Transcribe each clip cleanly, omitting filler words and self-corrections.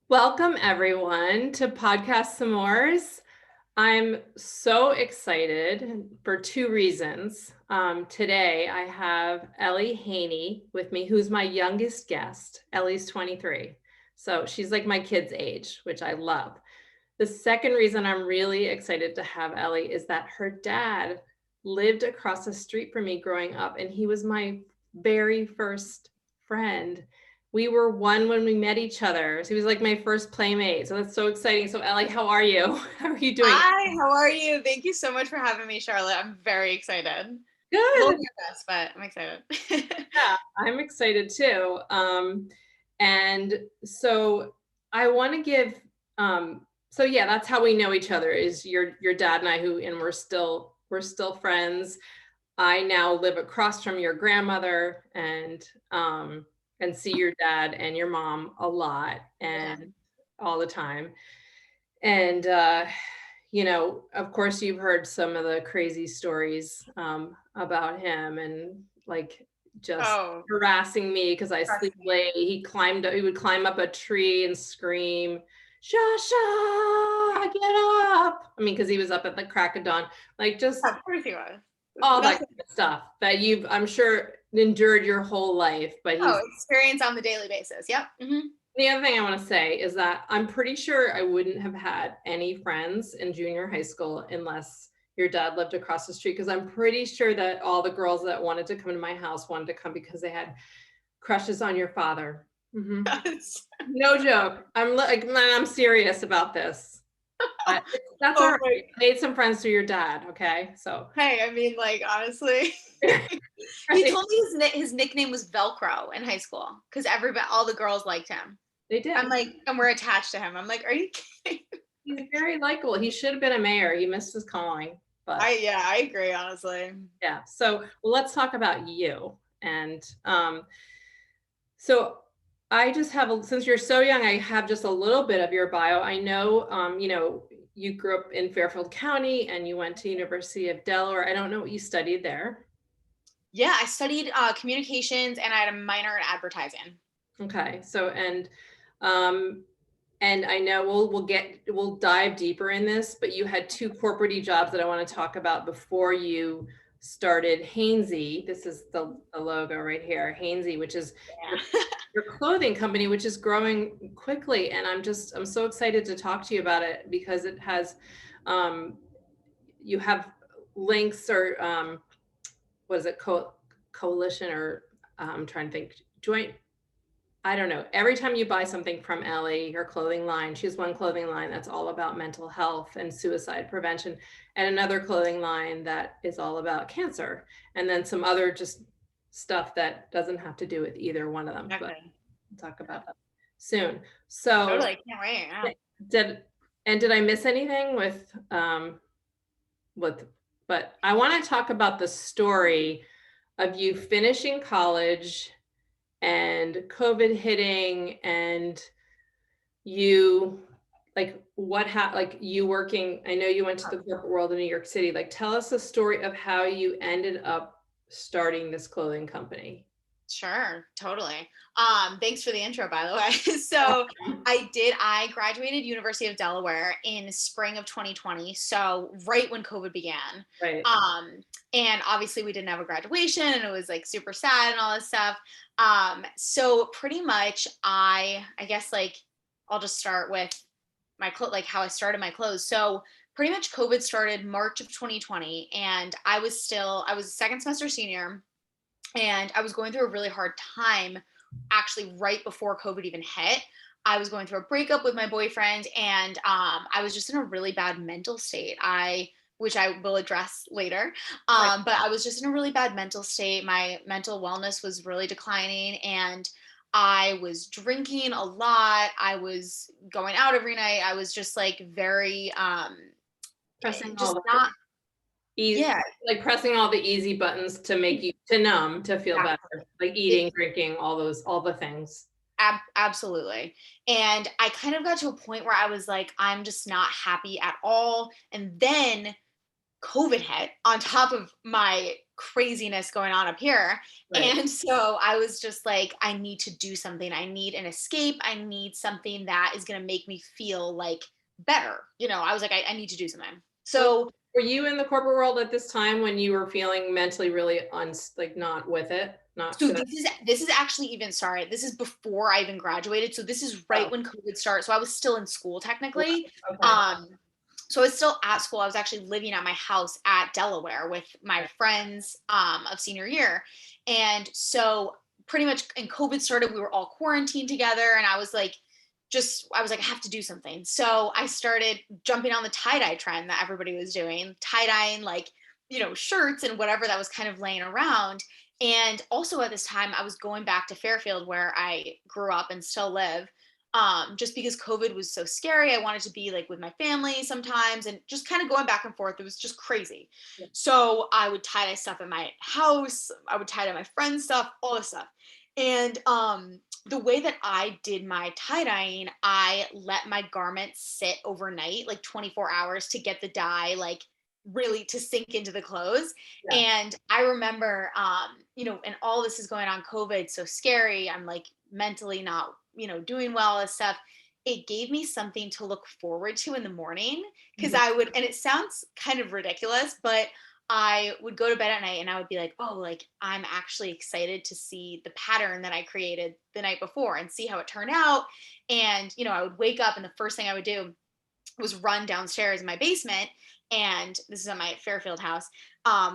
Welcome, everyone, to Podcast S'mores. I'm so excited for two reasons. Today, I have Ellie Haney with me, who's my youngest guest. Ellie's 23. So she's like my kid's age, which I love. The second reason I'm really excited to have Ellie is that her dad lived across the street from me growing up, and he was my very first friend. We were one when we met each other. So he was like my first playmate. So that's so exciting. So Ellie, how are you? How are you doing? Hi, how are you? Thank you so much for having me, Charlotte. I'm very excited. A little Good. nervous, but I'm excited. Yeah, I'm excited too. And so I want to give so yeah, that's how we know each other is your dad and I and we're still friends. I now live across from your grandmother and see your dad and your mom a lot Yeah. and all the time. And of course you've heard some of the crazy stories about him and like just Oh, harassing me because I trust sleep me. late. He would climb up a tree and scream, Shasha, get up. I mean, because he was up at the crack of dawn, like just Of course he was. all that Nothing. kind of stuff that you've, I'm sure, endured your whole life. But Oh, he's experience on the daily basis. Yep. the other thing I want to say is that I'm pretty sure I wouldn't have had any friends in junior high school unless your dad lived across the street. Because I'm pretty sure that all the girls that wanted to come to my house wanted to come because they had crushes on your father. Mhm. No joke. I'm like, man, I'm serious about this. But that's all Oh right. my. I made some friends through your dad. Okay, so Hey, I mean, like honestly, he right. told me his nickname was Velcro in high school because all the girls liked him. They I'm did. like, and we're attached to him. I'm like, are you kidding? He's very likable. He should have been a mayor. He missed his calling, but I agree, honestly. yeah. So let's talk about you. And so I just have, since you're so young, I have just a little bit of your bio. I know, you grew up in Fairfield County and you went to University of Delaware. I don't know what you studied there. Yeah, I studied communications and I had a minor in advertising. Okay. Um, and I know we'll dive deeper in this, but you had two corporate jobs that I want to talk about before you started Hanesie. This is the logo right here, Hanesie, which is your, Yeah. your clothing company, which is growing quickly. And I'm so excited to talk to you about it because it has, you have links or what is it, coalition or I'm trying to think, joint, I don't know. Every time you buy something from Ellie, her clothing line, she has one clothing line that's all about mental health and suicide prevention, and another clothing line that is all about cancer, and then some other just stuff that doesn't have to do with either one of them. But Okay. we'll talk about that soon. So Totally. Can't wait. Yeah. did did I miss anything with? But I want to talk about the story of you finishing college and COVID hitting and you like like you working, I know you went to the corporate world in New York City. Like tell us the story of how you ended up starting this clothing company. Sure. Totally. Thanks for the intro, by the way. So I graduated University of Delaware in spring of 2020. So right when COVID began. Right. Um, and obviously we didn't have a graduation and it was like super sad and all this stuff. So pretty much I guess like I'll just start with like how I started my clothes. So pretty much COVID started March of 2020 and I was a second semester senior and I was going through a really hard time actually right before COVID even hit. I was going through a breakup with my boyfriend and I was just in a really bad mental state. Which I will address later. Right. But I was just in a really bad mental state. My mental wellness was really declining and I was drinking a lot. I was going out every night. I was just like very Pressing all just the not easy, yeah, like pressing all the easy buttons to make you to numb, to feel better, exactly. like eating, drinking, all the things. Absolutely. And I kind of got to a point where I was like, I'm just not happy at all. And then COVID hit on top of my craziness going on up here. Right. And so I was just like, I need to do something. I need an escape. I need something that is going to make me feel like better. I was like, I need to do something. Were So were you in the corporate world at this time when you were feeling mentally really like not with it? Not So good? this is actually even, sorry, this is before I even graduated. So this is right Oh, when COVID started. So I was still in school technically. okay. So I was still at school. I was actually living at my house at Delaware with my friends of senior year. And so pretty much when COVID started, we were all quarantined together. And I was like, I have to do something. So I started jumping on the tie-dye trend that everybody was doing, tie-dyeing like, shirts and whatever that was kind of laying around. And also at this time, I was going back to Fairfield where I grew up and still live. Just because COVID was so scary. I wanted to be like with my family sometimes and just kind of going back and forth. It was just crazy. Yeah. So I would tie dye stuff at my house. I would tie dye my friends' stuff, all this stuff. And the way that I did my tie dyeing, I let my garments sit overnight, like 24 hours to get the dye, like really to sink into the clothes. Yeah. And I remember, and all this is going on, COVID, so scary. I'm like mentally not, doing well and stuff. It gave me something to look forward to in the morning because Mhm. I would, and it sounds kind of ridiculous, but I would go to bed at night and I would be like, oh, like I'm actually excited to see the pattern that I created the night before and see how it turned out. And, I would wake up and the first thing I would do was run downstairs in my basement. And this is at my Fairfield house.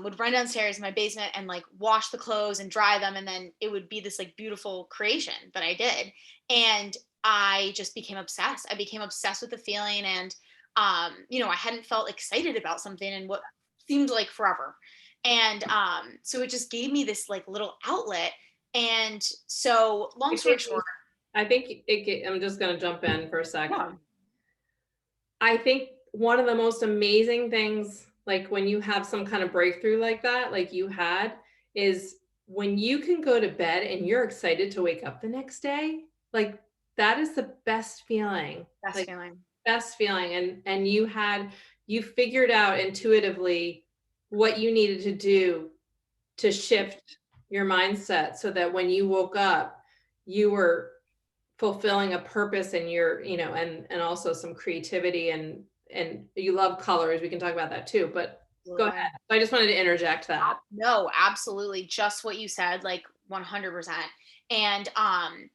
Would run downstairs in my basement and like wash the clothes and dry them. And then it would be this like beautiful creation that I did. And I just became obsessed. I became obsessed with the feeling. And, I hadn't felt excited about something in what seemed like forever. And so it just gave me this like little outlet. And so long It story gave you- short, I think I'm just going to jump in for a second. yeah, I think one of the most amazing things, like when you have some kind of breakthrough like that, like you had, is when you can go to bed and you're excited to wake up the next day. Like that is the best feeling. best Like feeling. best feeling. And you figured out intuitively what you needed to do to shift your mindset so that when you woke up, you were fulfilling a purpose and and also some creativity and you love colors. We can talk about that too, but go Absolutely. ahead. I just wanted to interject that. No, absolutely. Just what you said, like 100%. And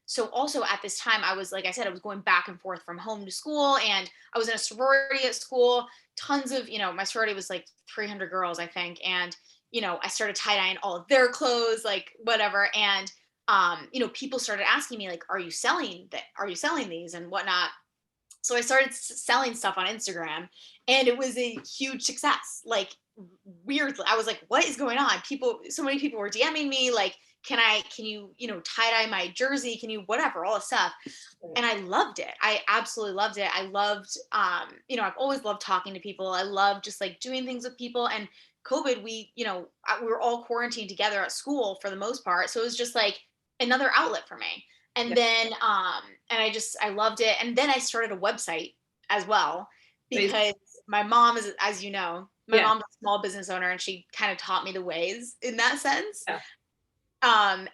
so also at this time, I was, like I said, I was going back and forth from home to school, and I was in a sorority at school. Tons of, my sorority was like 300 girls, I think. And, I started tie dyeing all of their clothes, like whatever. And, people started asking me, like, are you selling that? Are you selling these and whatnot? So I started selling stuff on Instagram, and it was a huge success. Like weirdly, I was like, what is going on? So many people were DMing me like, can you, tie dye my jersey? Can you, whatever, all this stuff. And I loved it. I absolutely loved it. I loved, I've always loved talking to people. I love just like doing things with people. And COVID, we were all quarantined together at school for the most part. So it was just like another outlet for me. And Yeah. then, and I loved it. And then I started a website as well because my mom is, as you know, my Yeah. mom's a small business owner and she kind of taught me the ways in that sense. Yeah.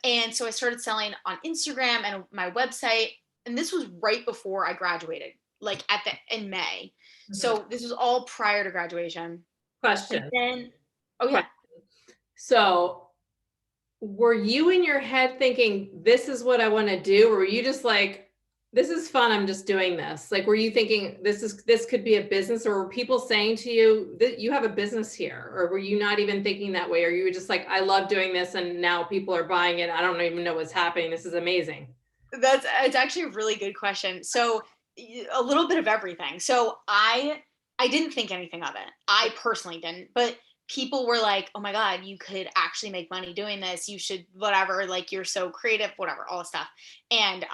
And so I started selling on Instagram and my website. And this was right before I graduated, like in May. Mhm. So this was all prior to graduation. And Question. then, oh yeah, Question. So were you in your head thinking, this is what I want to do? Or were you just like, this is fun, I'm just doing this? Like, were you thinking this could be a business, or were people saying to you that you have a business here? Or were you not even thinking that way? Or you were just like, I love doing this and now people are buying it. I don't even know what's happening. This is amazing. it's actually a really good question. So a little bit of everything. So I didn't think anything of it. I personally didn't, but people were like, "Oh my god, you could actually make money doing this. You should whatever, like you're so creative, whatever, all this stuff." And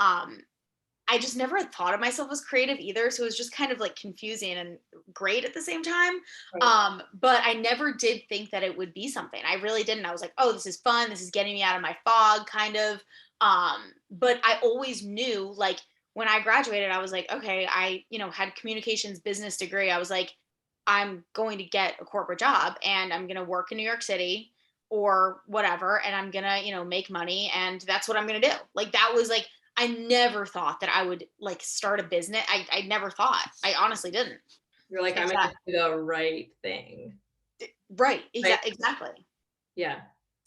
I just never thought of myself as creative either, so it was just kind of like confusing and great at the same time. Right. But I never did think that it would be something. I really didn't. I was like, "Oh, this is fun. This is getting me out of my fog," kind of. But I always knew, like when I graduated, I was like, okay, I had communications business degree. I was like, I'm going to get a corporate job and I'm going to work in New York City. or whatever, and I'm gonna, make money, and that's what I'm gonna do. Like that was like, I never thought that I would like start a business. I never thought. I honestly didn't. You're like, I'm gonna Exactly. do the right thing. Right. Right? Exactly. Yeah.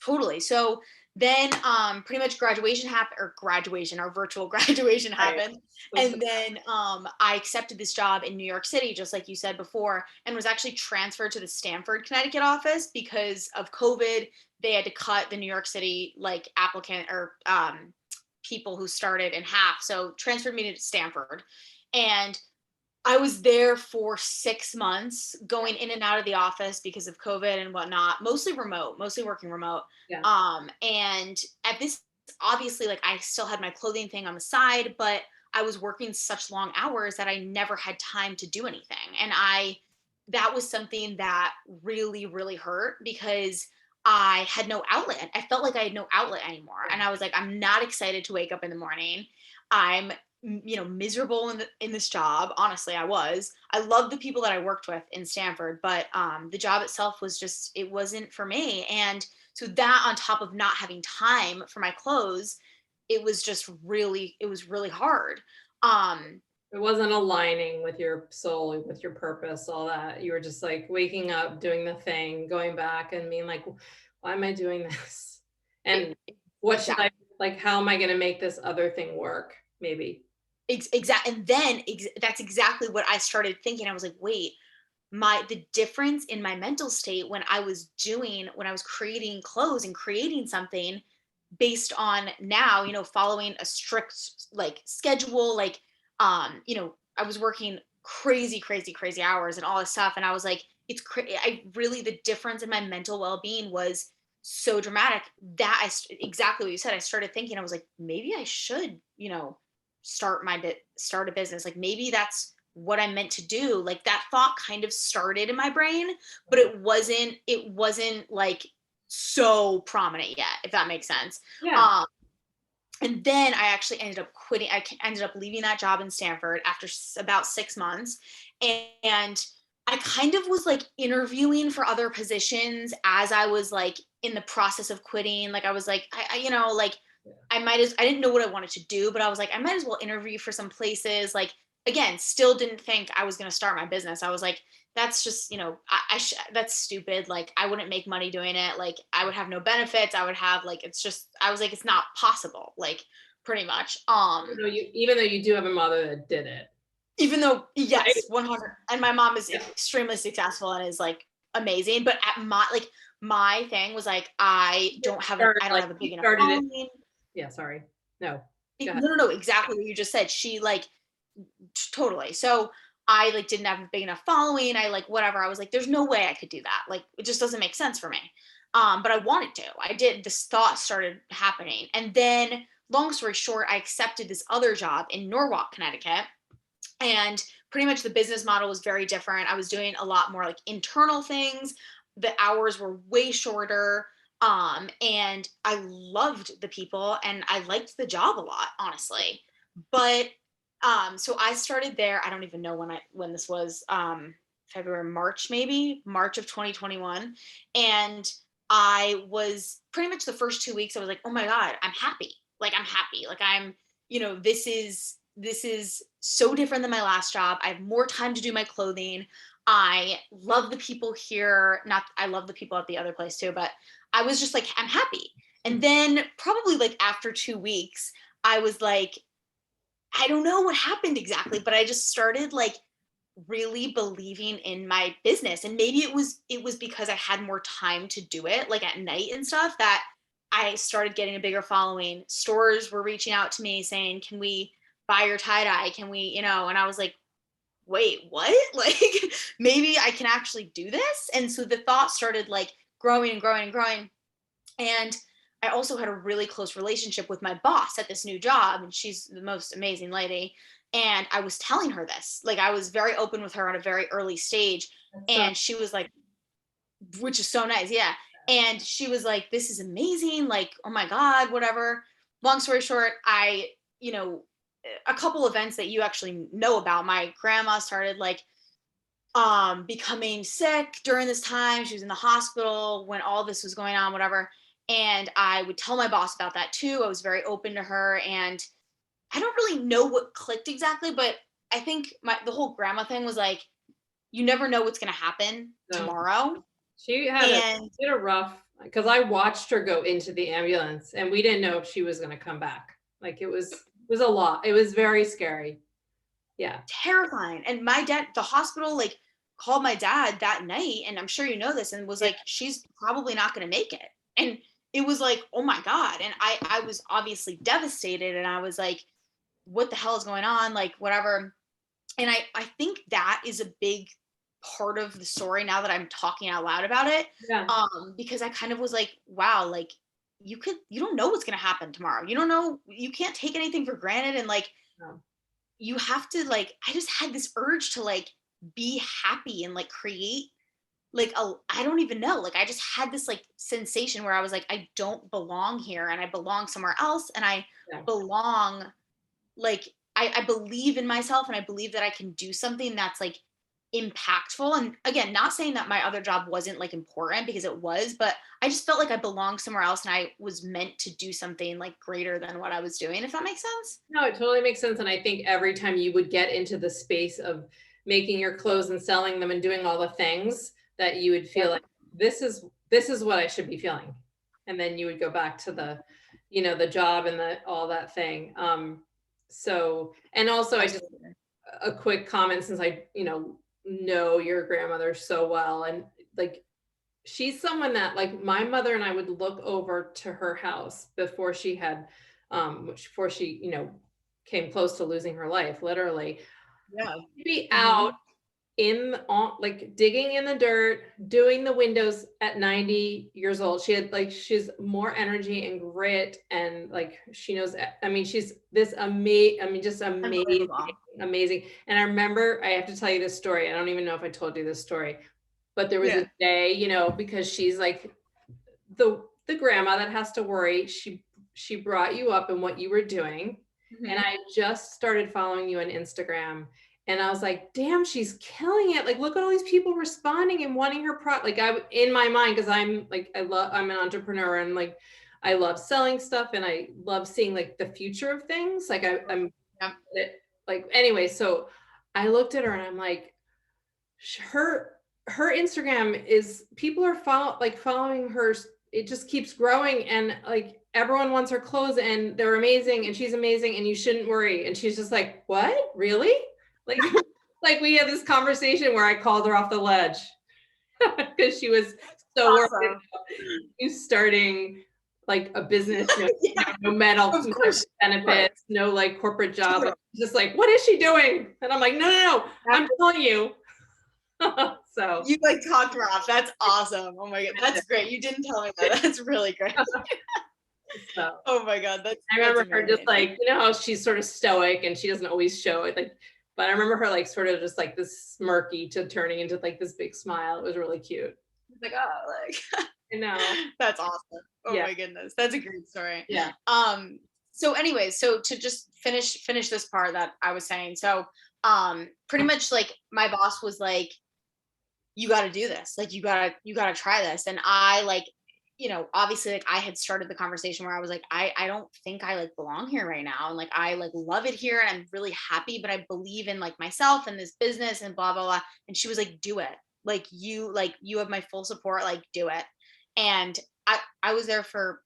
Totally. So then pretty much our virtual graduation Right. happened. So, And then I accepted this job in New York City, just like you said before, and was actually transferred to the Stamford, Connecticut office because of COVID. They had to cut the New York City like applicant or people who started in half. So transferred me to Stanford. And I was there for 6 months, going in and out of the office because of COVID and whatnot, mostly remote, mostly working remote. yeah. And at this, obviously, like I still had my clothing thing on the side, but I was working such long hours that I never had time to do anything. And that was something that really, really hurt because I had no outlet. I felt like I had no outlet anymore. Yeah. And I was like, I'm not excited to wake up in the morning. I'm miserable in this job. Honestly, I loved the people that I worked with in Stanford, but the job itself was just, it wasn't for me. And so that on top of not having time for my clothes, it was really hard. It wasn't aligning with your soul, with your purpose, all that. You were just like waking up, doing the thing, going back and being like, why am I doing this? And what should Exactly. I, like, how am I going to make this other thing work? Maybe. And then that's exactly what I started thinking. I was like, wait, the difference in my mental state when I was creating clothes and creating something based on now, following a strict like schedule, like I was working crazy, crazy, crazy hours and all this stuff. And I was like, I really, the difference in my mental well-being was so dramatic that exactly what you said. I started thinking, I was like, maybe I should, start a business. Like maybe that's what I'm meant to do. Like that thought kind of started in my brain, but it wasn't like so prominent yet, if that makes sense. Yeah. Um, and then I actually ended up quitting. Ended up leaving that job in Stanford after about 6 months. And I kind of was like interviewing for other positions as I was like in the process of quitting. Like I was like, like I didn't know what I wanted to do, but I was like, I might as well interview for some places. Like, again, still didn't think I was going to start my business. I was like, that's just, that's stupid. Like, I wouldn't make money doing it. Like, I would have no benefits. I would have like, I was like, it's not possible. Like, pretty much. Even though you do have a mother that did it. Even though, Right? yes, 100. And my mom is Yeah. extremely successful and is like amazing. But my thing was like, I don't have a You big enough started it. following. Yeah. Sorry. No. Go ahead. No, exactly what you just said. She like totally. So I like didn't have a big enough following. I like whatever. I was like, there's no way I could do that. Like it just doesn't make sense for me. But I wanted to. I did. This thought started happening, and then long story short, I accepted this other job in Norwalk, Connecticut, and pretty much the business model was very different. I was doing a lot more like internal things. The hours were way shorter. And I loved the people and I liked the job a lot, honestly. But so I started there. I don't even know when this was, February, March, maybe March of 2021. And I was pretty much the first 2 weeks, I was like, oh my God, I'm happy. Like I'm happy. Like this is so different than my last job. I have more time to do my clothing. I love the people here. Not I love the people at the other place too, but I was just like, I'm happy. And then probably like after 2 weeks, I was like, I don't know what happened exactly, but I just started like really believing in my business. And maybe it was because I had more time to do it, like at night and stuff, that I started getting a bigger following. Stores were reaching out to me saying, can we buy your tie-dye? Can we, and I was like, wait, what? Like maybe I can actually do this. And so the thought started like growing and growing and growing. And I also had a really close relationship with my boss at this new job, and she's the most amazing lady. And I was telling her this, like I was very open with her at a very early stage. So And she was like, which is so nice. Yeah. And she was like, this is amazing. Like, oh my God, whatever. Long story short, you know, a couple events that you actually know about, my grandma started like becoming sick during this time. She was in the hospital when all this was going on, whatever. And I would tell my boss about that too. I was very open to her, and I don't really know what clicked exactly, but I think the whole grandma thing was like, you never know what's going to happen No. tomorrow. She had a rough, because I watched her go into the ambulance and we didn't know if she was going to come back. Like it was a lot. It was very scary. Yeah. Terrifying. And my dad, the hospital, like called my dad that night, and I'm sure you know this, and was like, she's probably not going to make it. And it was like, oh my God. And I was obviously devastated, and I was like, what the hell is going on? Like, whatever. And I think that is a big part of the story now that I'm talking out loud about it. Yeah. Because I kind of was like, wow, like you don't know what's going to happen tomorrow. You don't know, you can't take anything for granted. And like, No. you have to like, I just had this urge to like be happy and like create like I don't even know. Like I just had this like sensation where I was like, I don't belong here, and I belong somewhere else, and I belong, like I believe in myself, and I believe that I can do something that's like impactful. And again, not saying that my other job wasn't like important, because it was, but I just felt like I belonged somewhere else, and I was meant to do something like greater than what I was doing, if that makes sense. No, it totally makes sense. And I think every time you would get into the space of making your clothes and selling them and doing all the things, that you would feel like this is what I should be feeling. And then you would go back to the, the job and all that thing. So, and also I just, a quick comment, since I, know your grandmother so well, and like, she's someone that like my mother and I would look over to her house before she had, before she, came close to losing her life, literally. Yeah. She'd be out like digging in the dirt, doing the windows at 90 years old. She's more energy and grit, and like she knows, I mean, she's this just amazing. And I remember, I have to tell you this story. I don't even know if I told you this story, but there was a day, because she's like the grandma that has to worry. She brought you up in what you were doing. And I just started following you on Instagram. And I was like, damn, she's killing it. Like, look at all these people responding and wanting her like in my mind, because I'm like, I'm an entrepreneur, and like, I love selling stuff, and I love seeing like the future of things. Like like, anyway, so I looked at her and I'm like, her Instagram is, people are following her. It just keeps growing, and like everyone wants her clothes, and they're amazing, and she's amazing, and you shouldn't worry. And she's just like, what? Really? Like, like we had this conversation where I called her off the ledge because she was so worried about you starting like a business, no medical benefits, no like corporate job. Like, just like, what is she doing? And I'm like, no, I'm telling you. So you like talked her off. That's awesome. Oh my God, that's great. You didn't tell me that. That's really great. So, oh my God, I remember her just like, how she's sort of stoic and she doesn't always show it, like, but I remember her like sort of just like this smirky to turning into like this big smile. It was really cute. It's like, oh, like I know. That's awesome. Oh my goodness, that's a great story. Yeah. So anyways, so to just finish this part that I was saying, so pretty much like my boss was like, you got to do this, like you got to try this. And I like, obviously like I had started the conversation where I was like, I don't think I like belong here right now, and like I like love it here and I'm really happy, but I believe in like myself and this business and blah blah blah. And she was like, do it, like you have my full support, like do it. And I was there for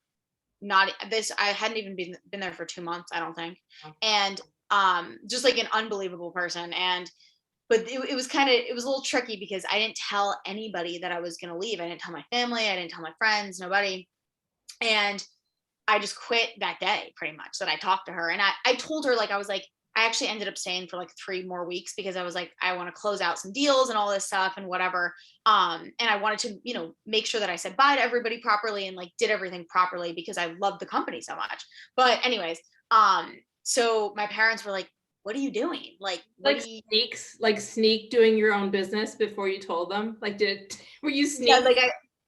not this, I hadn't even been there for 2 months, I don't think. And just like an unbelievable person. And but it was it was a little tricky because I didn't tell anybody that I was going to leave. I didn't tell my family, I didn't tell my friends, nobody. And I just quit that day, pretty much, that I talked to her. And I told her, like, I was like, I actually ended up staying for like 3 more weeks because I was like, I want to close out some deals and all this stuff and whatever. And I wanted to, make sure that I said bye to everybody properly and like did everything properly because I loved the company so much. But anyways, so my parents were like, what are you doing? Like sneak doing your own business before you told them? Like, were you sneak? Yeah, like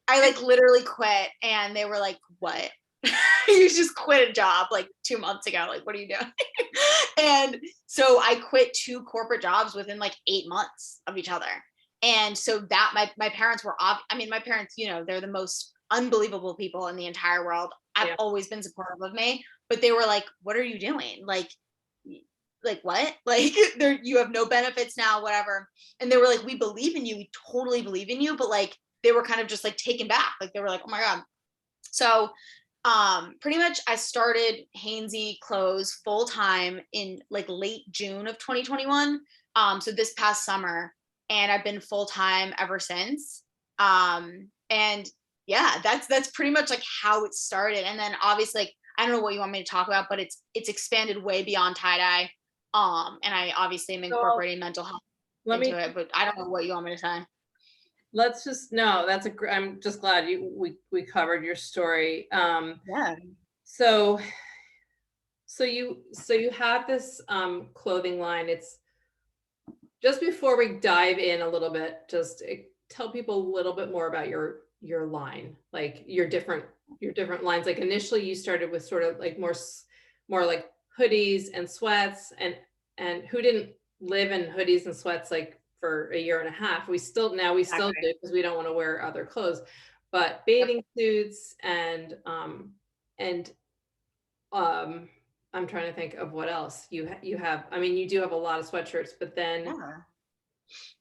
I like literally quit, and they were like, what? You just quit a job like 2 months ago. Like, what are you doing? And so I quit 2 corporate jobs within like 8 months of each other. And so that my parents were I mean, my parents, you know, they're the most unbelievable people in the entire world. I've Yeah. always been supportive of me, but they were like, "What are you doing? Like what? Like there you have no benefits now, whatever." And they were like, "We believe in you. We totally believe in you." But like they were kind of just like taken back. Like they were like, "Oh my God." So pretty much I started Hanesie clothes full time in like late June of 2021. So this past summer, and I've been full time ever since. And yeah, that's pretty much like how it started. And then obviously, like, I don't know what you want me to talk about, but it's expanded way beyond tie dye. And I obviously am So incorporating mental health let into me it, but I don't know what you want me to say. let's just no, I'm just glad we covered your story. Yeah. So you have this clothing line. It's just before we dive in a little bit, just tell people a little bit more about your line, like your different lines. Like initially you started with sort of like more like hoodies and sweats, and who didn't live in hoodies and sweats like for a year and a half? We still Exactly. do because we don't want to wear other clothes, but Yep. bathing suits and um I'm trying to think of what else you have. I mean, you do have a lot of sweatshirts, but then Yeah.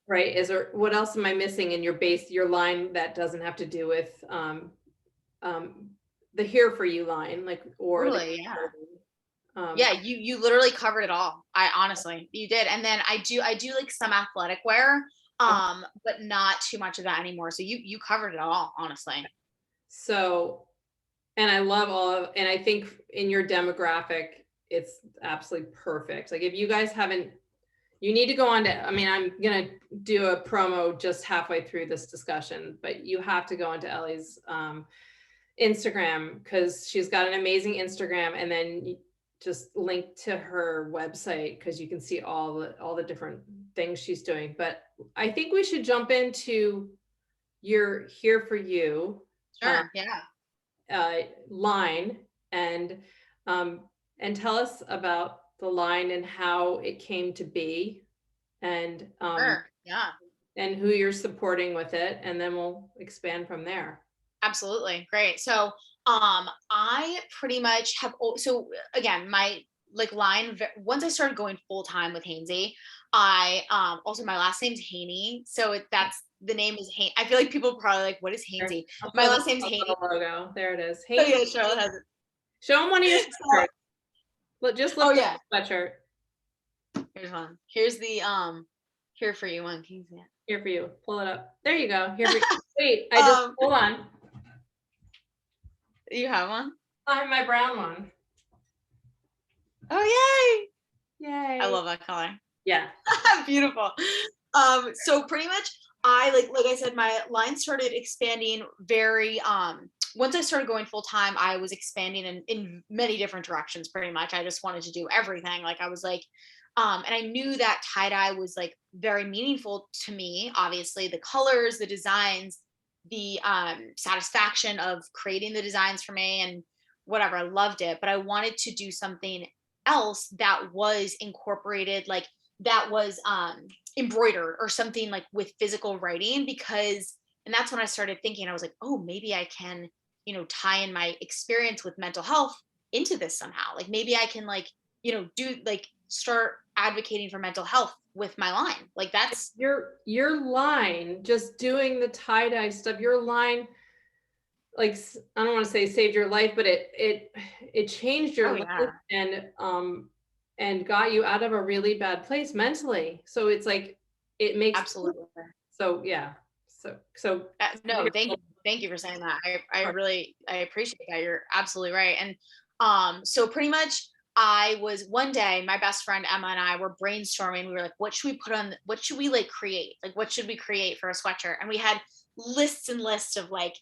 right, is there what else am I missing in your line that doesn't have to do with um the Here For You line, like or the Totally. Yeah. um Yeah, you literally covered it all. I honestly, you did. And then I do like some athletic wear, but not too much of that anymore. So you covered it all, honestly. so and I love and I think in your demographic it's absolutely perfect. Like if you guys haven't, you need to go on to, I mean, I'm gonna do a promo just halfway through this discussion, but you have to go onto Ellie's Instagram because she's got an amazing Instagram, and then just link to her website because you can see all the different things she's doing. But I think we should jump into your Here For You uh, Sure. Yeah. line and um, and tell us about the line and how it came to be, and Sure. Yeah. who you're supporting with it, and then we'll expand from there. Absolutely. Great. So, I pretty much have, so again, my like line, once I started going full time with Hanesie, also my last name's Haney. So that's the name is Haney. I feel like people are probably like, what is Here, Hanesie? I'll My throw last name's the Haney. little logo. There it is. Oh Hey, yeah, Charlotte has it. show them one of your So, sweatshirts. Look, just oh lift up yeah, the sweatshirt. here's one. Here's the Here For You one. Can you see it? Here for you. Pull it up. There you go. Here for you. Wait, I just hold on. You have one? I have my brown one. Oh yay! I Yay. love that color. Yeah. Beautiful. So pretty much I like I said, my line started expanding very once I started going full time, I was expanding in many different directions pretty much. I just wanted to do everything. Like I was like, and I knew that tie-dye was like very meaningful to me. Obviously, the colors, the designs, the satisfaction of creating the designs for me and whatever. I loved it, but I wanted to do something else that was incorporated, like that was embroidered or something like with physical writing, because and that's when I started thinking, I was like, oh, maybe I can, tie in my experience with mental health into this somehow. Like maybe I can like, do like start advocating for mental health with my line. Like that's Your line, just doing the tie-dye stuff, your line, like I don't want to say saved your life, but it changed oh your life yeah, and got you out of a really bad place mentally. So it's like it makes absolutely. so yeah. So No, thank you for saying that. I really I appreciate that. You're absolutely right. And so pretty much I was one day, my best friend Emma and I were brainstorming. We were like, what should we put on, what should we like create? Like what should we create for a sweatshirt? And we had lists and lists of like,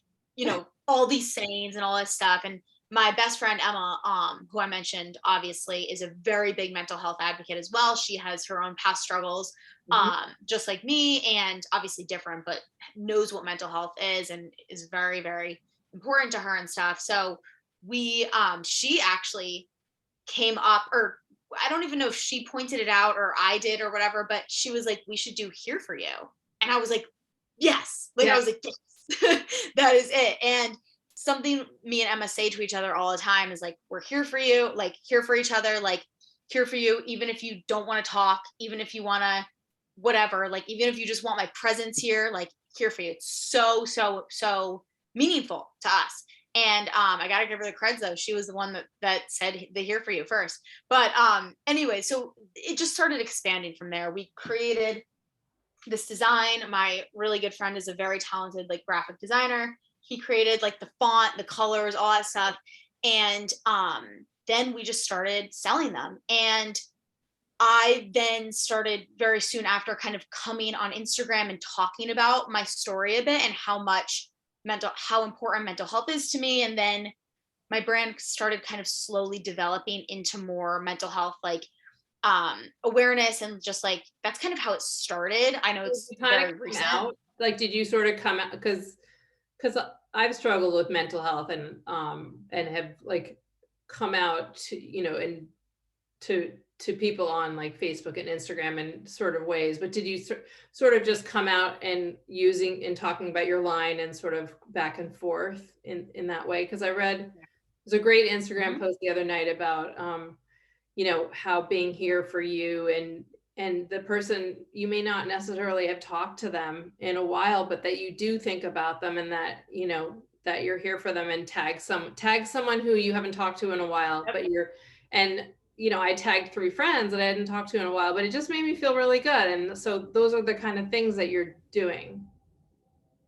all these sayings and all this stuff. And my best friend Emma, who I mentioned obviously is a very big mental health advocate as well. She has her own past struggles, Mhm. just like me, and obviously different, but knows what mental health is and is very, very important to her and stuff. So she actually came up, or I don't even know if she pointed it out or I did or whatever, but she was like, we should do Here For You. And I was like, yes, like, I was like, yes, that is it. And something me and Emma say to each other all the time is like, we're here for you, like here for each other, like here for you, even if you don't want to talk, even if you want to, whatever, like, even if you just want my presence here, like here for you. It's so meaningful to us. And I gotta give her the creds though. She was the one that said they here for you first. But anyway, so it just started expanding from there. We created this design. My really good friend is a very talented like graphic designer. He created like the font, the colors, all that stuff. And then we just started selling them. And I then started very soon after kind of coming on Instagram and talking about my story a bit and how important mental health is to me. And then my brand started kind of slowly developing into more mental health, like awareness, and just like, that's kind of how it started. I know it's very recent. Like, did you sort of come out, because I've struggled with mental health and have like come out to, and to people on like Facebook and Instagram and sort of ways, but did you sort of just come out and using and talking about your line and sort of back and forth in that way? Because I read there's a great Instagram post the other night about how being here for you and the person, you may not necessarily have talked to them in a while, but that you do think about them, and that that you're here for them, and tag someone who you haven't talked to in a while. Yep. But I tagged 3 friends that I hadn't talked to in a while, but it just made me feel really good. And so those are the kind of things that you're doing.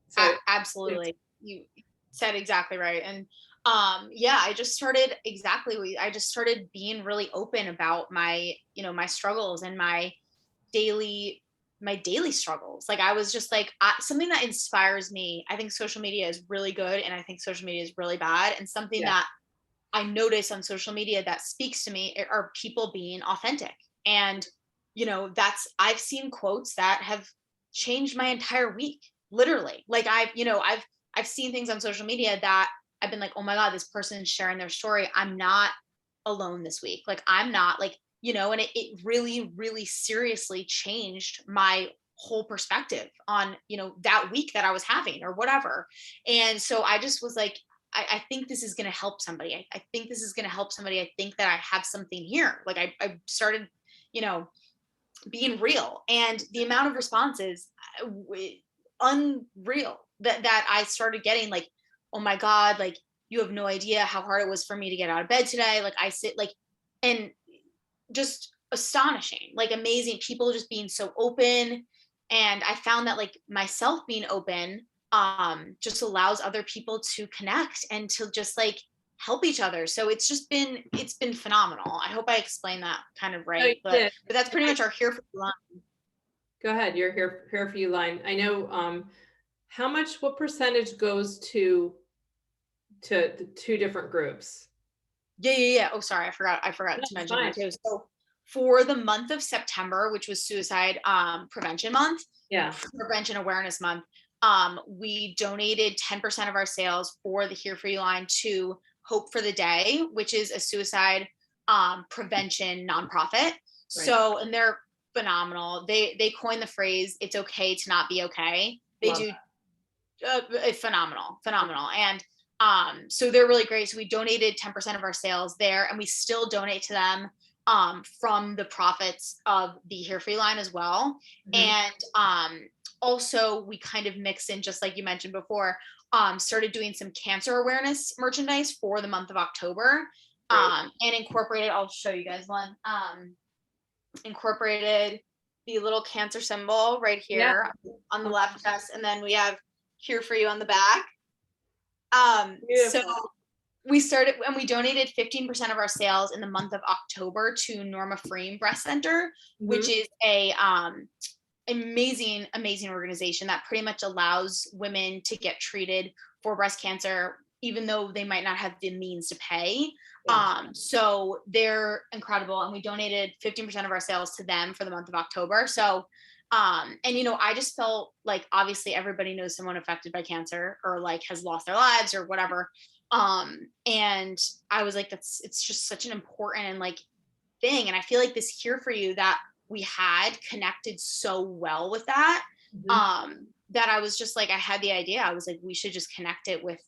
So absolutely. You said exactly right. And I just started being really open about my, my struggles and my daily struggles. Like, I was just like, something that inspires me. I think social media is really good, and I think social media is really bad. And something that I notice on social media that speaks to me are people being authentic. And, I've seen quotes that have changed my entire week, literally. Like, I've seen things on social media that I've been like, oh my God, this person is sharing their story. I'm not alone this week. Like, I'm not like, and it really, really seriously changed my whole perspective on, that week that I was having or whatever. And so I just was like, I think this is going to help somebody. I think this is going to help somebody. I think that I have something here. Like, I started, being real, and the amount of responses, unreal, that I started getting, like, oh my God, like, you have no idea how hard it was for me to get out of bed today. Like, I sit like, and just astonishing, like amazing people just being so open. And I found that like myself being open just allows other people to connect and to just like help each other. So it's been phenomenal. I hope I explained that kind of right, but that's pretty much our here for you line. Go ahead, your here for you line. I know what percentage goes to the 2 different groups? Yeah. Oh, sorry, I forgot to mention that too. So for the month of September, which was Suicide Prevention Month, Prevention Awareness Month, we donated 10% of our sales for the Here For You line to Hope for the Day, which is a suicide prevention nonprofit. Right. So, and they're phenomenal. They coined the phrase, "It's okay to not be okay." They Love do phenomenal. And so they're really great. So we donated 10% of our sales there, and we still donate to them from the profits of the Here For You line as well. Mm-hmm. And also we kind of mix in, just like you mentioned before, started doing some cancer awareness merchandise for the month of October. And incorporated, I'll show you guys one, incorporated the little cancer symbol right here on the left chest. And then we have Here For You on the back. So we started, and we donated 15% of our sales in the month of October to Norma Freem Breast Center, which is a amazing organization that pretty much allows women to get treated for breast cancer, even though they might not have the means to pay. So they're incredible. And we donated 15% of our sales to them for the month of October. So, and I just felt like, obviously everybody knows someone affected by cancer or like has lost their lives or whatever. And I was like, it's just such an important and like thing. And I feel like this Here For You that we had connected so well with that. Mhm. that I was just like, I had the idea. I was like, we should just connect it with,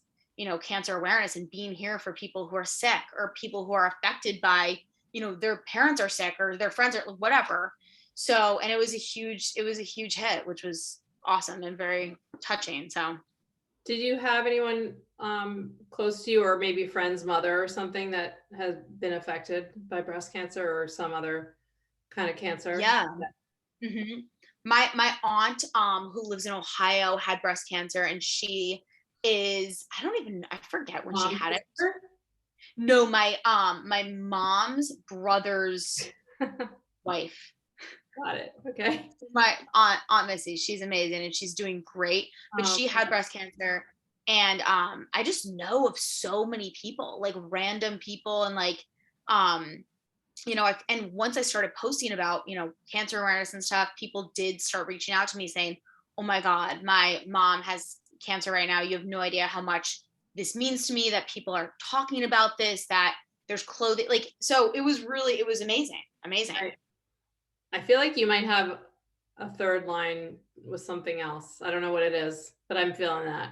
cancer awareness and being here for people who are sick or people who are affected by, their parents are sick or their friends are whatever. So, and it was a huge hit, which was awesome and very touching. So Did you have anyone close to you, or maybe friend's mother or something, that has been affected by breast cancer or some other kind of cancer? yeah. hmm my aunt, who lives in Ohio, had breast cancer, and she is, I forget when she Mom, had it. sister? No, my mom's brother's wife. Got it. Okay. My aunt Missy, she's amazing and she's doing great, but Um, she had breast cancer. And I just know of so many people, like random people, and like um and once I started posting about, cancer awareness and stuff, people did start reaching out to me saying, "Oh my God, my mom has cancer right now. You have no idea how much this means to me that people are talking about this, that there's clothing." Like, so it was amazing. Amazing. I, I feel like you might have a third line with something else. I don't know what it is, but I'm feeling that.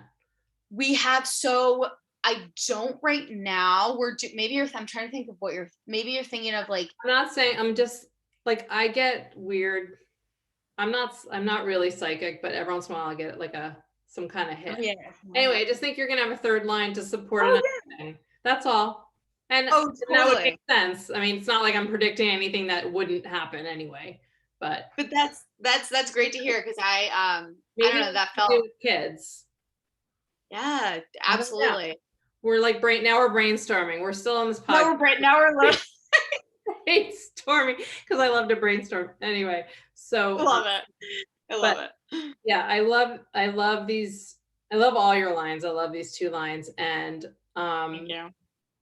We have, so I don't right now. Maybe I'm trying to think of maybe you're thinking of like, I'm not saying, I'm just like, I get weird. I'm not really psychic, but every once in a while I get like some kind of oh hit. yeah. Anyway, I just think you're gonna have a third line to support Oh another thing. That's all. And yeah. Oh, that would make totally. sense. I mean, it's not like I'm predicting anything that wouldn't happen anyway, but But that's great to hear, because I don't maybe know, it's that to do felt, with kids. yeah, I don't know. absolutely. We're like now we're brainstorming. We're still on this podcast. Now we're Brainstorming because I love to brainstorm. Anyway, I so love it. I but love it. yeah, I love these. I love all your lines. I love these two lines. And Thank you.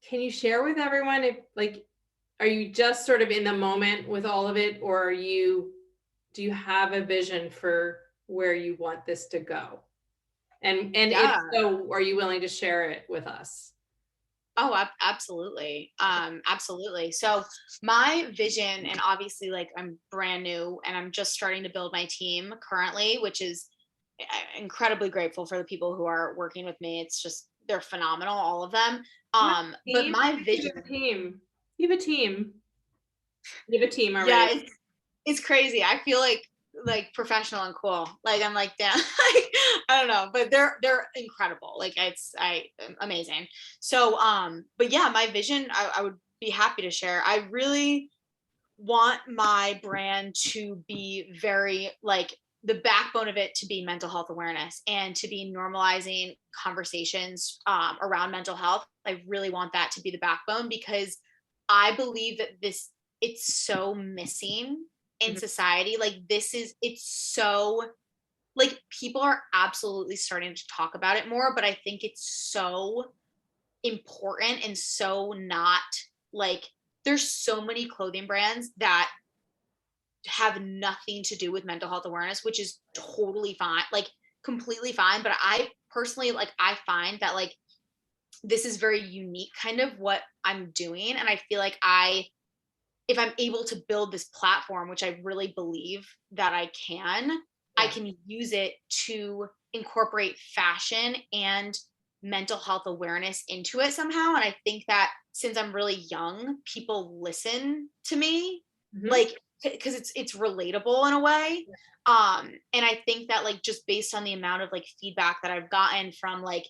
can you share with everyone, if like, are you just sort of in the moment with all of it, or do you have a vision for where you want this to go? And if Yeah. so, are you willing to share it with us? Oh, absolutely. Absolutely. So my vision, and obviously, like, I'm brand new and I'm just starting to build my team currently, which is incredibly grateful for the people who are working with me. It's just, they're phenomenal, all of them. You have a But team? my You vision, have a team. You have a team. You have a team yeah, already. it's crazy. I feel like professional and cool. Like, I'm like, damn, like, I don't know, but they're incredible. Like, I amazing. So but yeah, my vision, I would be happy to share. I really want my brand to be very, like, the backbone of it to be mental health awareness and to be normalizing conversations around mental health. I really want that to be the backbone, because I believe that it's so missing in Mhm. society. Like, it's so, like, people are absolutely starting to talk about it more, but I think it's so important and so not, like, there's so many clothing brands that have nothing to do with mental health awareness, which is totally fine, like completely fine. But I personally, like, I find that, like, this is very unique kind of what I'm doing. And I feel like if I'm able to build this platform, which I really believe that I Yeah. can use it to incorporate fashion and mental health awareness into it somehow. And I think that since I'm really young, people listen to me, Mhm. like, because it's relatable in a way. And I think that, like, just based on the amount of, like, feedback that I've gotten from, like,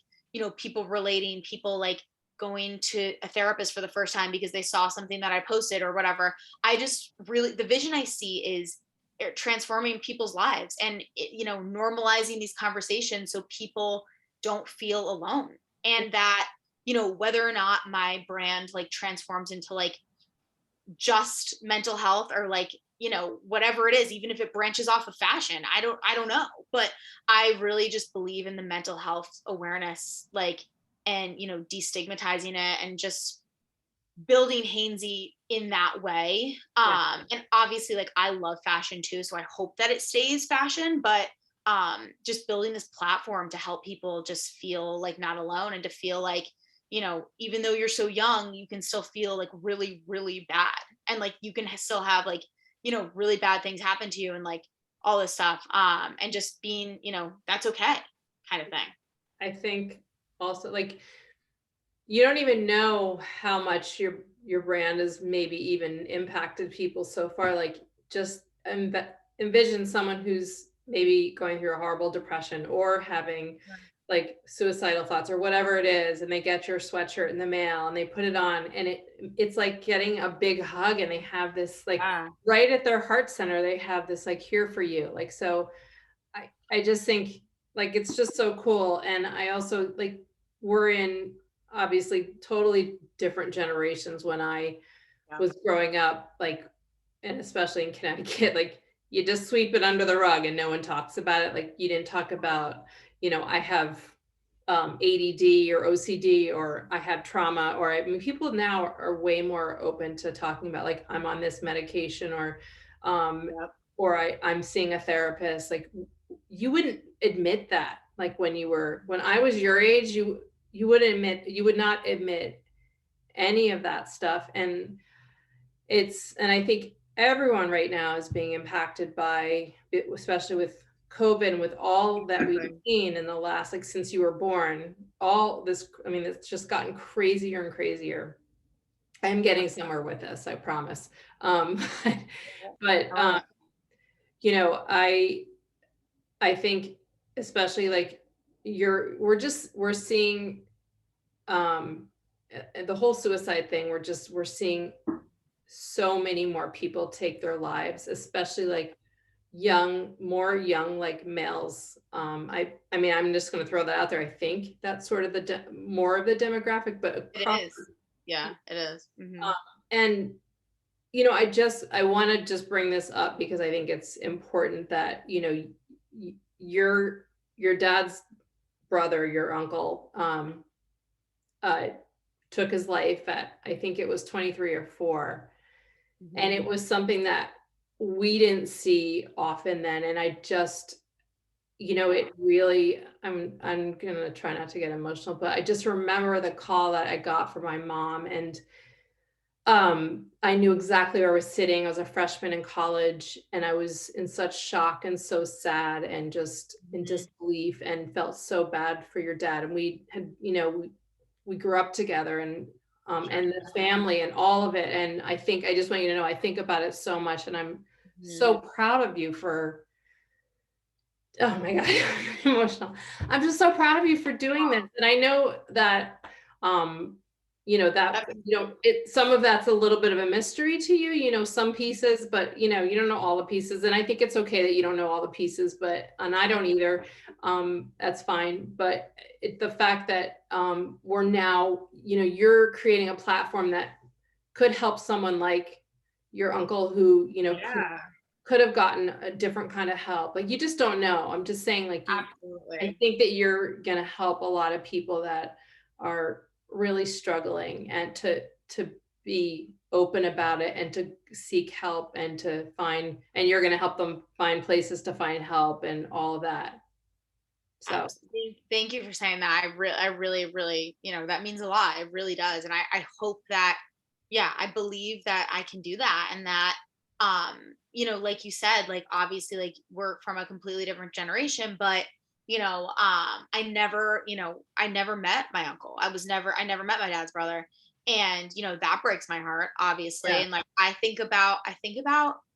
people relating, people like going to a therapist for the first time because they saw something that I posted or whatever. I just really, the vision I see is transforming people's lives and, normalizing these conversations so people don't feel alone. And that, whether or not my brand, like, transforms into, like, just mental health, or, like, whatever it is, even if it branches off of fashion, I don't know. But I really just believe in the mental health awareness, like, and, destigmatizing it and just building Hanesie in that way. Yeah. And obviously, like, I love fashion too, so I hope that it stays fashion. But just building this platform to help people just feel like not alone, and to feel like, even though you're so young, you can still feel like really, really bad. And, like, you can still have, like, really bad things happen to you, and, like, all this stuff. And just being, that's okay kind of thing. I think also like you don't even know how much your brand has maybe even impacted people so far. Like just envision someone who's maybe going through a horrible depression or having like suicidal thoughts or whatever it is, and they get your sweatshirt in the mail and they put it on, and it's like getting a big hug, and they have this like Yeah. right at their heart center, they have this like here for you. Like so I just think like it's just so cool. And I also like we're in obviously totally different generations when I Yeah. was growing up, like, and especially in Connecticut, like you just sweep it under the rug and no one talks about it. Like you didn't talk about, I have ADD or OCD, or I have trauma, or I mean, people now are way more open to talking about like I'm on this medication, um, Yep. or I'm seeing a therapist. Like you wouldn't admit that. Like when I was your age, you would not admit any of that stuff. And I think everyone right now is being impacted by it, especially with COVID and with all that we've Exactly. seen in the last, like since you were born, all this, I mean, it's just gotten crazier and crazier. I'm getting somewhere with this, I promise. Um, but, Oh, you know, I think especially like we're seeing, the whole suicide thing, we're seeing so many more people take their lives, especially like more young, like males. I mean, I'm just going to throw that out there. I think that's sort of more of the demographic, but it across, is. Yeah, it is. um, and I want to just bring this up because I think it's important that, your dad's brother, your uncle, uh, took his life at, I think it was 23 or 4. And it was something that we didn't see often then. And I just, it really, I'm gonna try not to get emotional, but I just remember the call that I got from my mom. And I knew exactly where I was sitting. I was a freshman in college, and I was in such shock and so sad and just in disbelief, and felt so bad for your dad. And we had, we grew up together, and the family and all of it. And I just want you to know, I think about it so much, and I'm so proud of you for, oh my God, I'm emotional. I'm just so proud of you for doing this. And I know that, some of that's a little bit of a mystery to you, some pieces, but you don't know all the pieces. And I think it's okay that you don't know all the pieces, and I don't either. That's fine. But the fact that, we're now, you're creating a platform that could help someone like your uncle who, Yeah, could have gotten a different kind of help. Like you just don't know. I'm just saying, like I absolutely. think that you're gonna help a lot of people that are really struggling, and to be open about it, and to seek help, and and you're gonna help them find places to find help and all of that. So Absolutely. Thank you for saying that. I really, really, that means a lot. It really does. And I hope that, yeah, I believe that I can do that. And that, like you said, like obviously, like we're from a completely different generation, but I never met my uncle. I never met my dad's brother. And, that breaks my heart, obviously. yeah, And like, I think about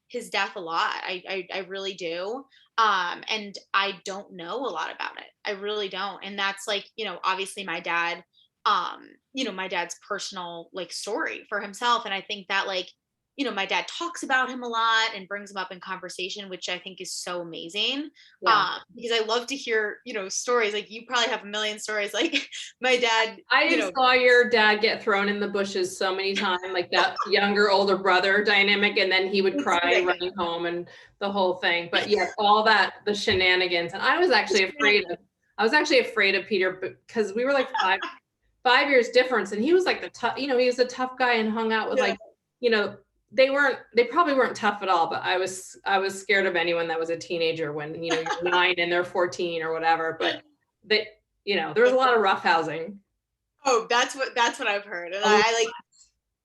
his death a lot. I really do. And I don't know a lot about it. I really don't. And that's like, obviously my dad, my dad's personal like story for himself. And I think that like, my dad talks about him a lot and brings him up in conversation, which I think is so amazing. yeah. Because I love to hear, stories. Like you probably have a million stories. Like my dad, I just saw your dad get thrown in the bushes so many times, like that younger, older brother dynamic, and then he would cry running home and the whole thing. But yeah, all that, the shenanigans. And I was actually afraid of Peter, because we were like 5 years difference, and he was like the tough, he was a tough guy and hung out with Yeah. like, they probably weren't tough at all, but I was scared of anyone that was a teenager when, you're 9 and they're 14 or whatever. But they, there was a lot of roughhousing. Oh, that's what I've heard. And Oh,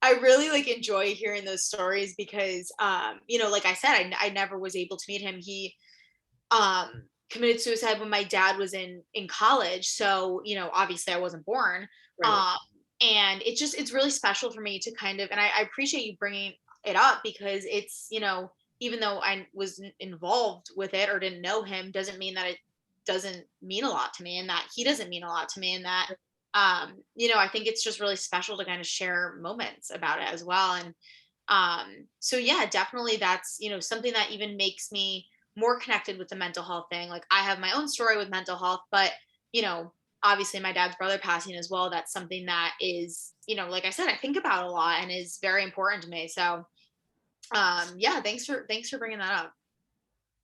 I really like enjoy hearing those stories because like I said, I never was able to meet him. committed suicide when my dad was in college. So, obviously I wasn't born. Right. Um, and it's really special for me to kind of, and I appreciate you bringing it up because it's, even though I was involved with it or didn't know him, doesn't mean that it doesn't mean a lot to me and that he doesn't mean a lot to me and that, I think it's just really special to kind of share moments about it as well. And so yeah, definitely that's, something that even makes me more connected with the mental health thing. Like I have my own story with mental health, but you know, obviously my dad's brother passing as well. That's something that is, like I said, I think about a lot and is very important to me. So yeah, thanks for bringing that up.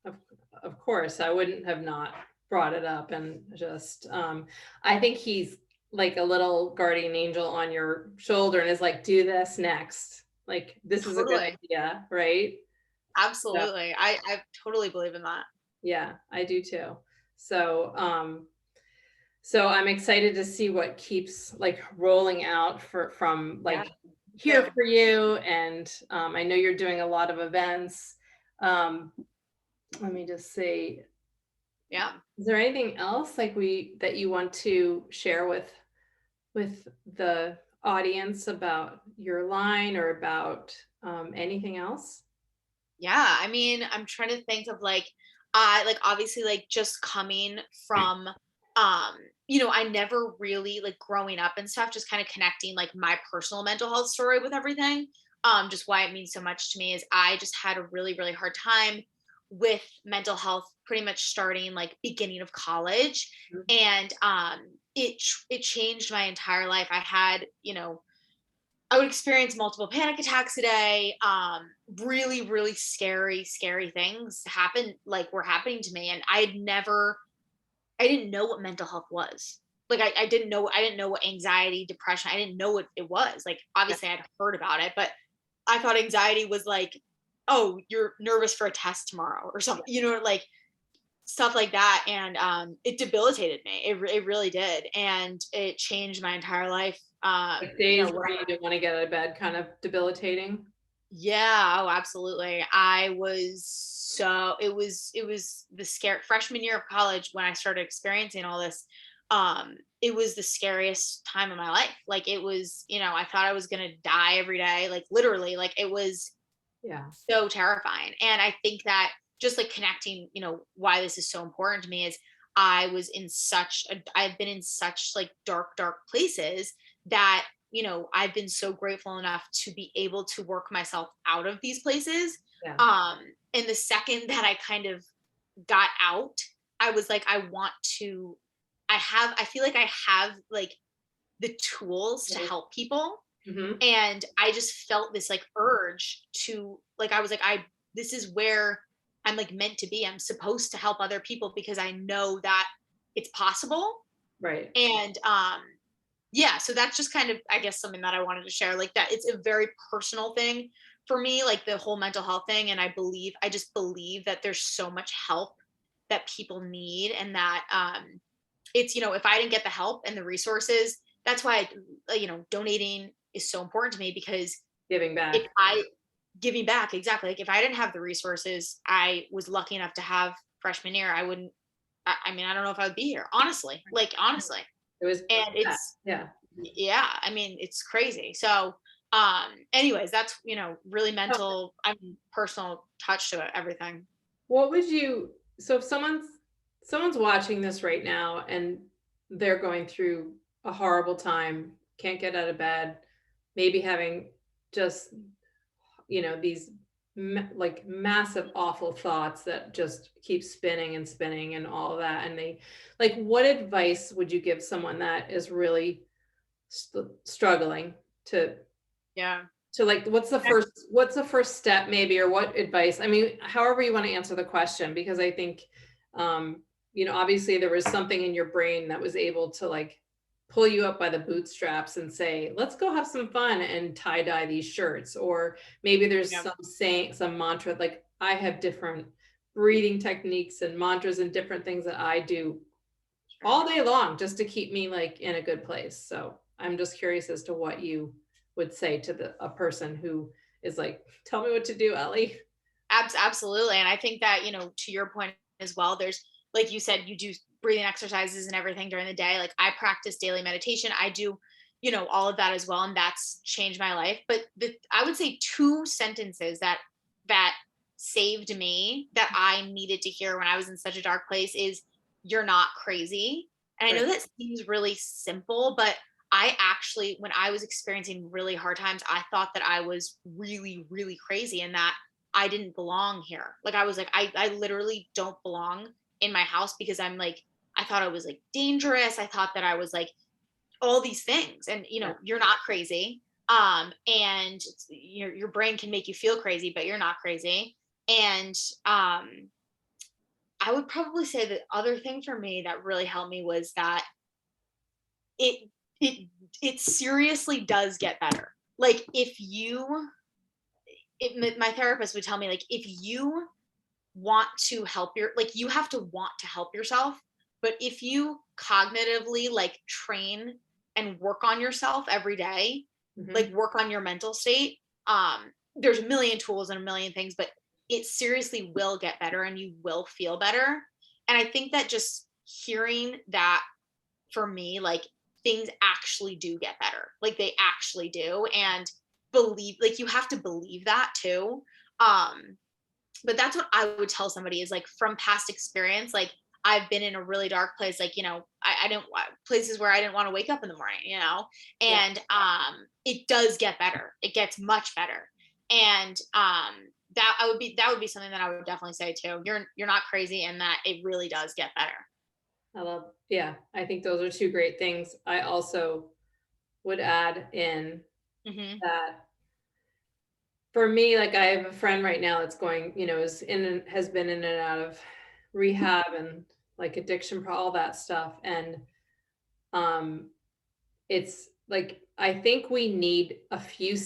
Of, of course, I wouldn't have not brought it up and just, I think he's like a little guardian angel on your shoulder and is like, do this next. Like, this is a good Totally. idea, right? So, Absolutely. I totally believe in that. yeah, I do too. So, so I'm excited to see what keeps like rolling out from Yeah. like here So for you. And I know you're doing a lot of events. Um, let me just see. yeah. Is there anything else like that you want to share with the audience about your line or about anything else? Yeah, I mean, I'm trying to think of like I like obviously like just coming from um I never really like growing up and stuff just kind of connecting like my personal mental health story with everything. Just why it means so much to me is I just had a really really hard time with mental health pretty much starting like beginning of college Mhm. and it changed my entire life. I would experience multiple panic attacks a day. Really, really scary, scary things were happening to me. And I didn't know what mental health was. Like I didn't know what anxiety, depression, I didn't know what it was. Like Yeah. obviously I'd heard about it, but I thought anxiety was like, oh, you're nervous for a test tomorrow or something, like stuff like that. And it debilitated me. It really did. And it changed my entire life. Like days What where you didn't want to get out of bed, kind of debilitating. Yeah, oh, absolutely. It was the scare freshman year of college when I started experiencing all this. It was the scariest time of my life. Like it was, I thought I was gonna die every day, like literally, like it was Yeah. so terrifying. And I think that just like connecting, why this is so important to me is I've been in such like dark, dark places that, I've been so grateful enough to be able to work myself out of these places. Yeah. Um, and the second that I kind of got out, I was like, I feel like I have like the tools to Right. help people Hmm. and I just felt this like urge to like I was like I this is where I'm like meant to be. I'm supposed to help other people because I know that it's possible. Right. And yeah, so that's just kind of I guess something that I wanted to share like that it's a very personal thing for me like the whole mental health thing and I just believe that there's so much help that people need and that it's if I didn't get the help and the resources that's why donating is so important to me because Giving if back. I giving back exactly like if I didn't have the resources I was lucky enough to have freshman year I wouldn't I mean I don't know if I would be here honestly like honestly It was, and yeah. it's Yeah. yeah I mean it's crazy so anyways that's really mental I mean personal touch to it everything. What would you, so if someone's watching this right now and they're going through a horrible time, can't get out of bed, maybe having just, these like massive awful thoughts that just keep spinning and spinning and all of that, and they like, what advice would you give someone that is really struggling to Yeah. like, what's the first step maybe, or what advice, I mean, however you want to answer the question, because I think obviously there was something in your brain that was able to like pull you up by the bootstraps and say, let's go have some fun and tie dye these shirts. Or maybe there's Yeah. some mantra, like I have different breathing techniques and mantras and different things that I do Sure. all day long just to keep me like in a good place. So I'm just curious as to what you would say to a person who is like, tell me what to do, Ellie. Absolutely. And I think that, to your point as well. There's, like you said, you do breathing exercises and everything during the day. Like I practice daily meditation. I do, all of that as well. And that's changed my life. But I would say two sentences that saved me, that I needed to hear when I was in such a dark place, is you're not crazy. And I know that seems really simple, but I actually, when I was experiencing really hard times, I thought that I was really, really crazy and that I didn't belong here. Like I was like, I literally don't belong in my house because I'm like, I thought I was like dangerous. I thought that I was like all these things. And you're not crazy. And your brain can make you feel crazy, but you're not crazy. And I would probably say the other thing for me that really helped me was that it it seriously does get better. Like my therapist would tell me, like, if you want to help like you have to want to help yourself, but if you cognitively like train and work on yourself every day, like work on your mental state, there's a million tools and a million things, but it seriously will get better and you will feel better. And I think that just hearing that, for me, like things actually do get better. Like they actually do. And believe, like you have to believe that too. But that's what I would tell somebody is like from past experience, like I've been in a really dark place, like, I didn't places where I didn't want to wake up in the morning, and it does get better. It gets much better. And that would be something that I would definitely say too. You're not crazy, and that it really does get better. I think those are two great things. I also would add in that for me, like I have a friend right now that's going, has been in and out of rehab and like addiction, all that stuff. And it's like, I think we need a few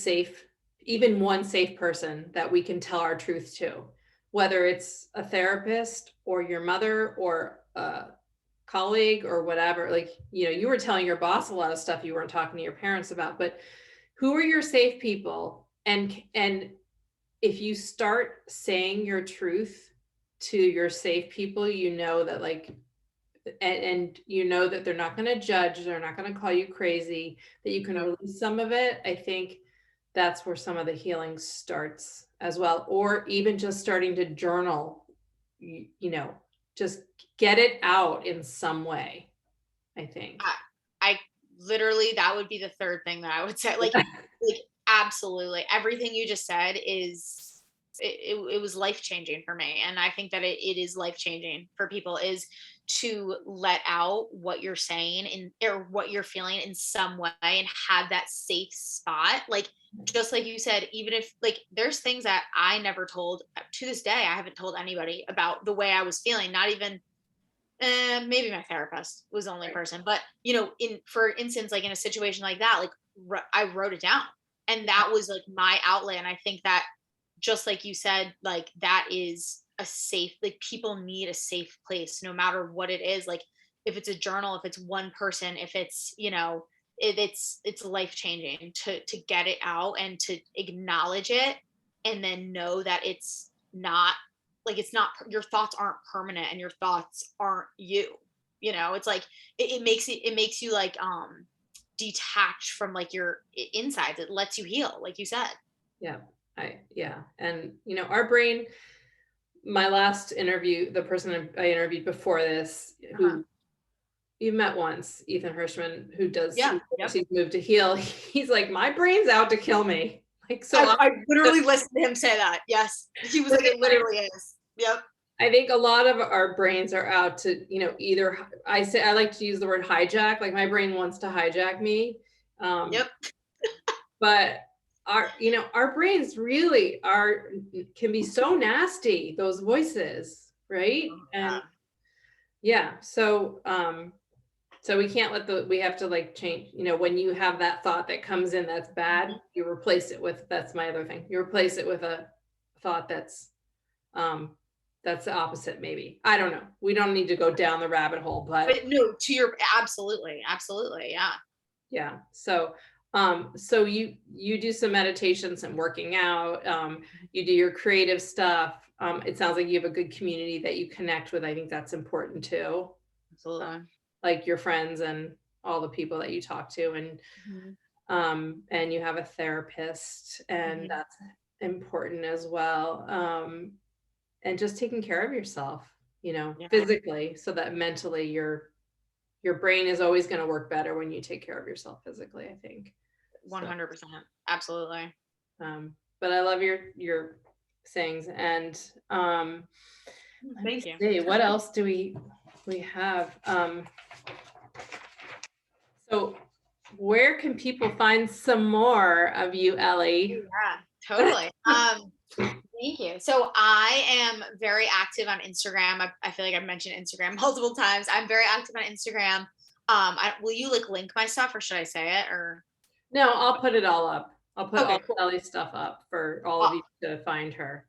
even one safe person that we can tell our truth to, whether it's a therapist or your mother or a colleague or whatever. Like, you were telling your boss a lot of stuff you weren't talking to your parents about, but who are your safe people? And if you start saying your truth to your safe people, that like, and that they're not going to judge, they're not going to call you crazy, that you can release some of it. I think that's where some of the healing starts as well. Or even just starting to journal, just get it out in some way, I think. I literally, that would be the third thing that I would say. Like absolutely. Everything you just said it was life-changing for me. And I think that it is life-changing for people, is to let out what you're saying or what you're feeling in some way and have that safe spot. Like, just like you said, even if like there's things that I never told, to this day, I haven't told anybody about the way I was feeling, not even maybe my therapist was the only person, but for instance, like in a situation like that, like I wrote it down, and that was like my outlet. And I think that, just like you said, like that is a safe, like people need a safe place no matter what it is. Like if it's a journal, if it's one person, if it's it's life changing to get it out and to acknowledge it, and then know that it's not your thoughts aren't permanent, and your thoughts aren't you. It's like it makes you like detached from like your insides. It lets you heal, like you said. And our brain, my last interview, the person I interviewed before this, who you met once, Ethan Hirschman, who does he's moved to heal. He's like, my brain's out to kill me. Like, so I literally listened to him say that. Yes. He was like, it literally is. Yep. I think a lot of our brains are out to, either I like to use the word hijack, like my brain wants to hijack me. But our brains really can be so nasty, those voices, right? And so we can't we have to like change, when you have that thought that comes in that's bad, you replace it with, that's my other thing, you replace it with a thought that's the opposite, maybe. I don't know. We don't need to go down the rabbit hole, but no, absolutely. Yeah. Yeah. So you do some meditations and working out, you do your creative stuff. it sounds like you have a good community that you connect with. I think that's important too. Absolutely. Like your friends and all the people that you talk to, and you have a therapist, and that's important as well. And just taking care of yourself, Yeah. physically, so that mentally your brain is always going to work better when you take care of yourself physically, I think. 100%. Absolutely. But I love your sayings, and Thank you. see, what else do we have? So where can people find some more of you, Ellie? Yeah, totally. Thank you. So I am very active on Instagram. I feel like I've mentioned Instagram multiple times. I'm very active on Instagram. Will you like link my stuff, or should I say it? Or No, I'll put it all up. I'll put all okay, cool. Ellie's stuff up for all of Oh, you to find her.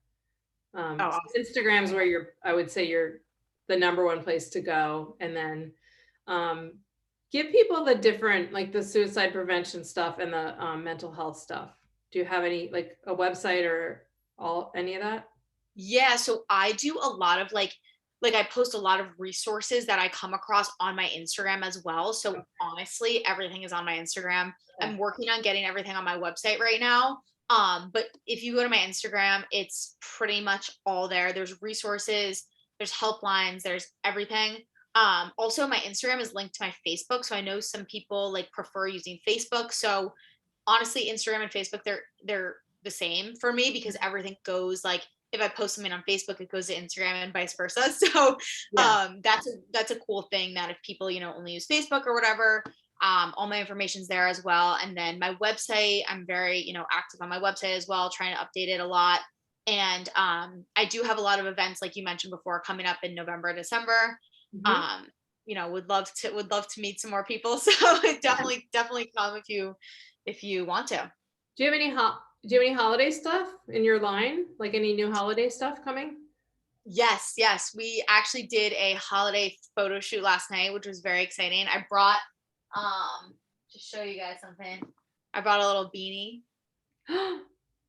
oh, awesome. Instagram's where I would say you're the number one place to go. And then give people the different, like the suicide prevention stuff and the mental health stuff. Do you have any, like a website or any of that? Yeah, so I do a lot of like I post a lot of resources that I come across on my Instagram as well. So honestly, everything is on my Instagram. Okay. I'm working on getting everything on my website right now. But if you go to my Instagram, it's pretty much all there. There's resources, there's helplines, there's everything. Also my Instagram is linked to my Facebook. So I know some people like prefer using Facebook. So honestly, Instagram and Facebook, they're the same for me because everything goes like if I post something on Facebook, it goes to Instagram and vice versa. So that's a cool thing that if people, only use Facebook or whatever, all my information's there as well. And then my website, I'm very, active on my website as well, trying to update it a lot. And I do have a lot of events, like you mentioned before, coming up in November, December. Would love to meet some more people. So definitely come if you want to. Do you have any holiday stuff in your line? Like any new holiday stuff coming? Yes. We actually did a holiday photo shoot last night, which was very exciting. I brought, to show you guys something, I brought a little beanie.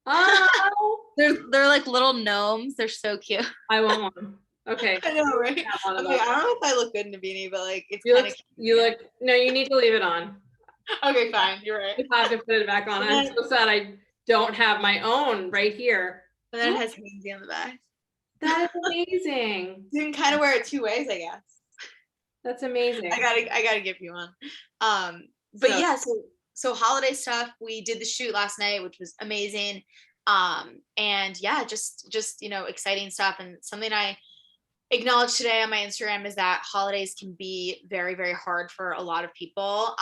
Oh, they're like little gnomes. They're so cute. I want one. Okay. I know, right? I don't know if I look good in a beanie, but like it's kind of no, you need to leave it on. Okay, fine. You're right. You have to put it back on. I'm so sad I don't have my own right here. And then it has Hanesie on the back. That is amazing. You can kind of wear it two ways, I guess. That's amazing. I gotta give you one. But yeah, so holiday stuff. We did the shoot last night, which was amazing. And yeah, just exciting stuff. And something I acknowledged today on my Instagram is that holidays can be very, very hard for a lot of people.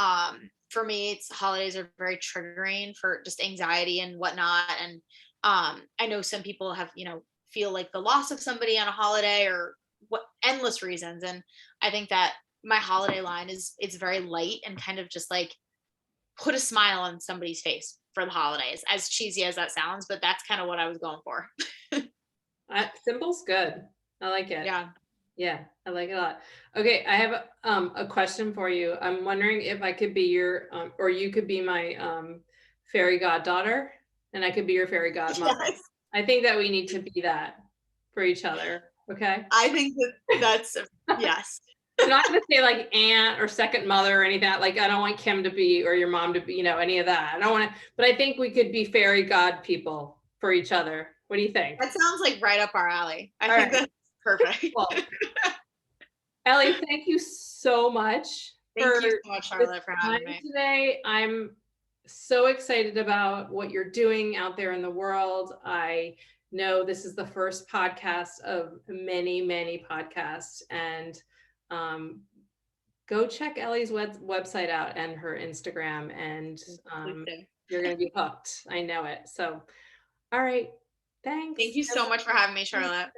For me, holidays are very triggering for just anxiety and whatnot. And I know some people have, feel like the loss of somebody on a holiday or endless reasons. And I think that my holiday line it's very light and kind of just like put a smile on somebody's face for the holidays, as cheesy as that sounds, but that's kind of what I was going for. Simple's good. I like it. Yeah, I like it a lot. Okay, I have a question for you. I'm wondering if I could be your or you could be my fairy goddaughter, and I could be your fairy godmother. Yes. I think that we need to be that for each other. Okay. I think that's yes. I'm not going to say like aunt or second mother or any of that. Like, I don't want Kim to be, or your mom to be, any of that. I don't want to, but I think we could be fairy god people for each other. What do you think? That sounds like right up our alley. I think that's perfect. Well, Ellie, thank you so much. Thank you so much, Charlotte, for having me today. I'm so excited about what you're doing out there in the world. I know this is the first podcast of many, many podcasts, and go check Ellie's website out and her Instagram, and you're going to be hooked. I know it. So, all right. Thanks. Thank you so much for having me, Charlotte.